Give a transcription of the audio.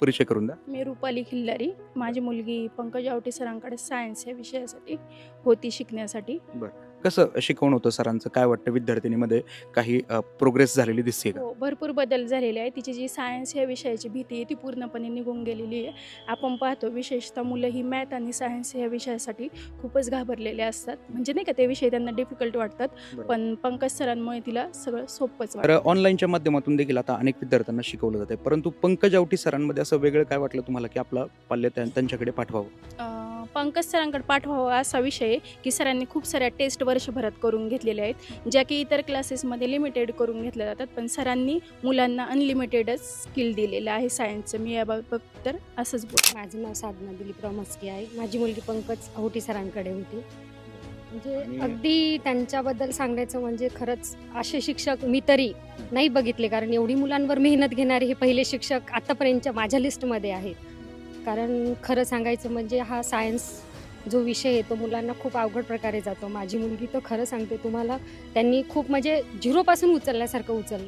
परिचय करून द्या. मी रुपाली खिल्लारी. माझी मुलगी पंकज आवटे सरांकडे सायन्स या विषयासाठी होती शिकण्यासाठी. कसं शिकवण होतं सरांचं? काय वाटतं विद्यार्थिनीमध्ये काही प्रोग्रेस झालेली दिसते का? हो, भरपूर बदल झालेले आहे. तिची जी सायन्स या विषयाची भीती आहे ती पूर्णपणे निघून गेलेली आहे. आपण पाहतो विशेषतः मुलं ही मॅथ आणि सायन्स या विषयासाठी खूपच घाबरलेले असतात. म्हणजे नाही का ते विषय त्यांना डिफिकल्ट वाटतात. बरोबर. पण पंकज सरांमुळे तिला सगळं सोपंच तर वाटतं. ऑनलाईनच्या माध्यमातून देखील आता अनेक विद्यार्थ्यांना शिकवलं जाते. परंतु पंकज आवटी सरांमध्ये असं वेगळं काय वाटलं तुम्हाला, की आपला पाल्य त्यांच्याकडे पाठवावं? पंकज सरांकडे पाठवावा असा विषय आहे, की सरांनी खूप साऱ्या टेस्ट वर्षभरात करून घेतलेल्या आहेत, ज्या की इतर क्लासेसमध्ये लिमिटेड करून घेतल्या जातात. पण सरांनी मुलांना अनलिमिटेडच स्किल दिलेलं आहे सायन्सचं. मी याबाबत तर असंच बोलते. माझं नाव साधना दिलीप मस्के आहे. माझी मुलगी पंकज आवटी सरांकडे होती. म्हणजे आणि- अगदी त्यांच्याबद्दल सांगायचं म्हणजे खरंच असे शिक्षक मी तरी नाही बघितले, कारण एवढी मुलांवर मेहनत घेणारे हे पहिले शिक्षक आतापर्यंतच्या माझ्या लिस्टमध्ये आहेत. कारण खरं सांगायचं म्हणजे हा सायन्स जो विषय आहे तो मुलांना खूप अवघड प्रकारे जातो. माझी मुलगी तर खरं सांगते तुम्हाला, त्यांनी खूप म्हणजे झिरोपासून उचलल्यासारखं उचललं.